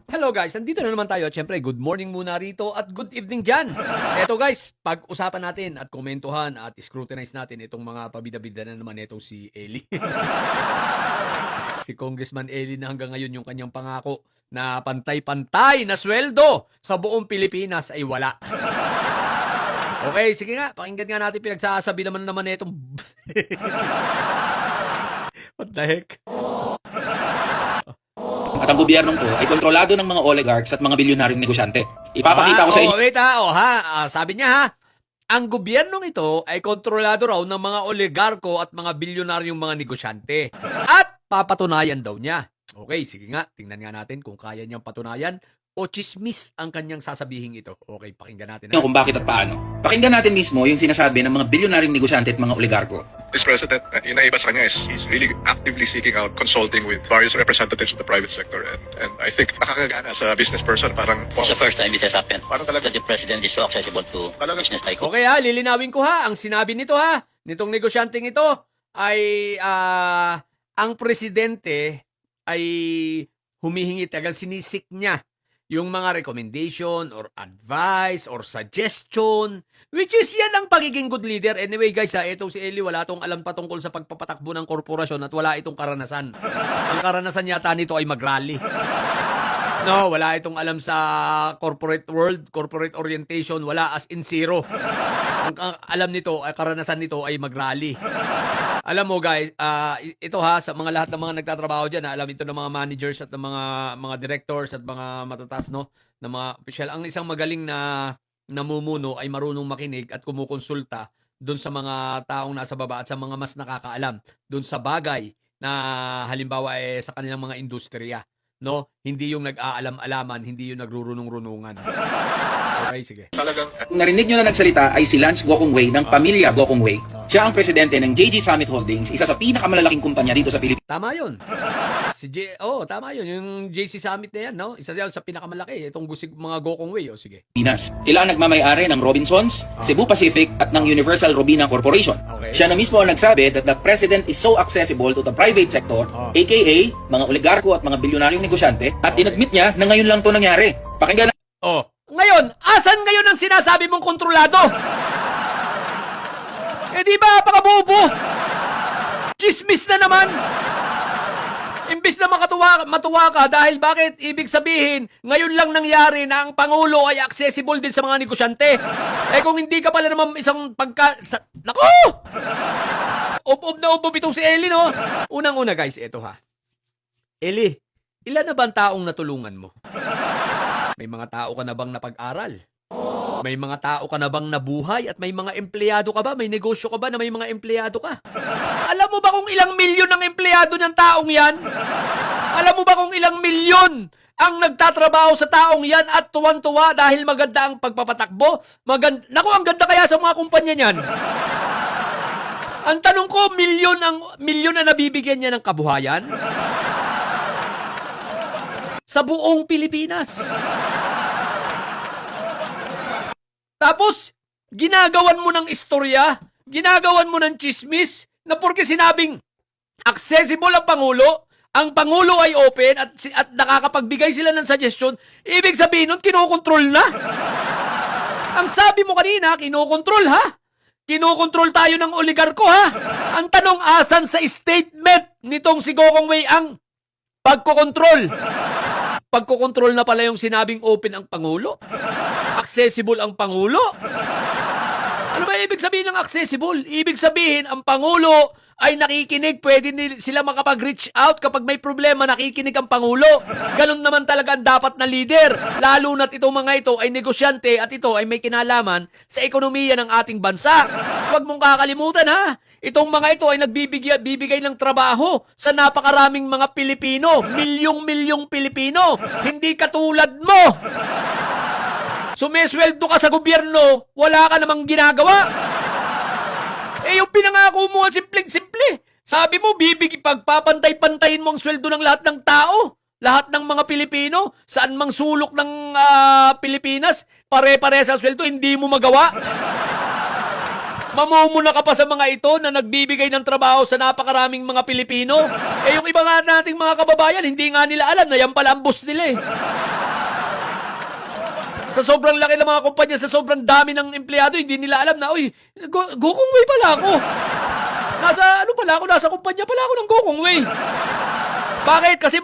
Hello guys, nandito na naman tayo at syempre good morning muna rito at good evening dyan. Eto guys, pag-usapan natin at komentuhan at scrutinize natin itong mga pabida-bida na naman itong si Eli. Si Congressman Eli na hanggang ngayon yung kanyang pangako na pantay-pantay na sweldo sa buong Pilipinas ay wala. Okay, sige nga, pakinggan nga natin pinagsasabi naman itong... What the heck? At ang gobyernong to ay kontrolado ng mga oligarchs at mga bilyonaryong negosyante. Ipapakita ko sa inyo. Wait sabi niya ha, ang gobyernong ito ay kontrolado raw ng mga oligarko at mga bilyonaryong mga negosyante. At papatunayan daw niya. Okay, sige nga, tingnan nga natin kung kaya niyang patunayan o chismis ang kanyang sasabihin ito. Okay, pakinggan natin. Kung bakit at paano. Pakinggan natin mismo yung sinasabi ng mga bilyonaryong negosyante at mga oligarko. This president, inaiba sa kanya is he's really actively seeking out consulting with various representatives of the private sector. And I think nakakagana sa business person. Parang It's the first time this has happened. Parang talaga- That the president is so accessible to business tycoon. Okay ha, lilinawin ko ha, ang sinabi nito ha, nitong negosyanteng ito ay ang presidente ay humihingi tagal sinisik niya yung mga recommendation or advice or suggestion, which is yan ang pagiging good leader. Anyway guys, itong si Eli wala itong alam patungkol sa pagpapatakbo ng korporasyon at wala itong karanasan. Ang karanasan yata nito ay mag-rally. No, wala itong alam sa corporate world, corporate orientation, wala as in zero. Ang alam nito, karanasan nito ay mag-rally. Alam mo guys, ito ha, sa mga lahat ng mga nagtatrabaho dyan, alam ito ng mga managers at ng mga directors at mga matatas, no, na mga official. Ang isang magaling na namumuno ay marunong makinig at kumukonsulta doon sa mga taong nasa baba at sa mga mas nakakaalam doon sa bagay na halimbawa sa kanilang mga industriya. No? Hindi yung nag-aalam-alaman, hindi yung nagrurunong-runungan. Okay, sige. talagang Kung narinig nyo na nagsalita ay si Lance Gokongwei ng pamilya Gokongwei. Siya ang presidente ng JG Summit Holdings, isa sa pinakamalalaking kumpanya dito sa Pilipinas. Tama yun. Tama yun. Yung JC Summit na yan, no? Isa yan sa pinakamalaki. Itong mga Gokongwei, sige. Sila ang nagmamay-ari ng Robinsons, Cebu Pacific at ng Universal Robina Corporation. Okay. Siya na mismo ang nagsabi that the president is so accessible to the private sector, aka mga oligarko at mga bilyonaryong negosyante, at inadmit niya na ngayon lang to nangyari. Pakinggan Ngayon, asan ngayon ang sinasabi mong kontrolado? Di ba, pakabobo? Chismis na naman. Imbis na matuwa ka dahil bakit ibig sabihin, ngayon lang nangyari na ang Pangulo ay accessible din sa mga negosyante. Kung hindi ka pala naman isang Naku! Ob na ob itong si Eli, no? Unang-una guys, eto ha. Eli, ilan na ba ang taong natulungan mo? May mga tao ka na bang napag-aral? May mga tao ka na bang nabuhay? At may mga empleyado ka ba? May negosyo ka ba na may mga empleyado ka? Alam mo ba kung ilang milyon ang empleyado ng taong yan? Alam mo ba kung ilang milyon ang nagtatrabaho sa taong yan at tuwan-tuwa dahil maganda ang pagpapatakbo? Naku, ang ganda kaya sa mga kumpanya niyan. Ang tanong ko, milyon ang nabibigyan niya ng kabuhayan? Sa buong Pilipinas. Tapos, ginagawan mo ng istorya, ginagawan mo ng chismis, na porque sinabing accessible ang Pangulo ay open at nakakapagbigay sila ng suggestion, ibig sabihin nun, kinokontrol na. Ang sabi mo kanina, kinokontrol ha? Kinokontrol tayo ng oligarko ha? Ang tanong, asan sa statement nitong si Gokongwei ang pagkokontrol? Pagkokontrol na pala yung sinabing open ang Pangulo? Accessible ang Pangulo? Ano ba ibig sabihin ng accessible? Ibig sabihin, ang Pangulo ay nakikinig, pwede sila makapag-reach out kapag may problema, nakikinig ang Pangulo. Ganun naman talaga ang dapat na leader. Lalo na't itong mga ito ay negosyante at ito ay may kinalaman sa ekonomiya ng ating bansa. Huwag mong kakalimutan ha, itong mga ito ay nagbibigay ng trabaho sa napakaraming mga Pilipino. Milyong-milyong Pilipino. Hindi katulad mo. Sumesweldo ka sa gobyerno, wala ka namang ginagawa. Yung pinangako mo nga simple-simple. Sabi mo, pagpapantay-pantayin mo ang sweldo ng lahat ng tao. Lahat ng mga Pilipino, saan mang sulok ng Pilipinas, pare-pare sa sweldo, hindi mo magawa. Mamumuna ka pa sa mga ito na nagbibigay ng trabaho sa napakaraming mga Pilipino. Yung iba nga nating mga kababayan, hindi nga nila alam na yan pala ang boss nila Sa sobrang laki ng mga kumpanya, sa sobrang dami ng empleyado, hindi nila alam na, uy, Gokong Wei pala ako. Nasa kumpanya pala ako ng Gokong Wei. Bakit? Kasi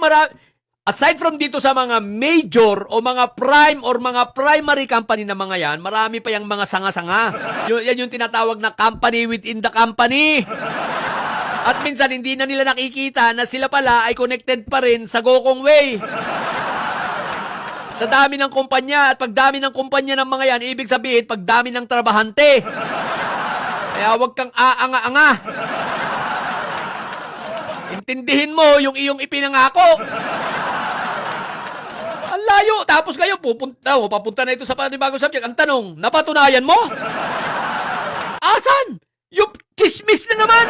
aside from dito sa mga major o mga prime or mga primary company na mga yan, marami pa yung mga sanga-sanga. Yan yung tinatawag na company within the company. At minsan, hindi na nila nakikita na sila pala ay connected pa rin sa Gokong Wei. Sa dami ng kumpanya, at pagdami ng kumpanya ng mga yan, ibig sabihin, pagdami ng trabahante. Kaya huwag kang aanga-anga. Intindihin mo yung iyong ipinangako. Ang layo. Tapos ngayon, papunta na ito sa panibagong subject. Ang tanong, napatunayan mo? Asan? Yung chismis na naman.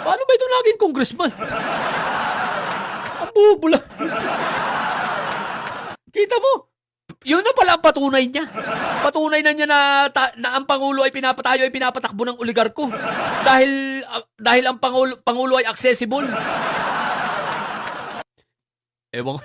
Paano ba ito naging congressman? Ang bubula. Kita mo? Yun na pala ang patunay niya. Patunay na niya na ang Pangulo ay pinapatakbo ng oligarko. Dahil ang Pangulo ay accessible. Ewan ko.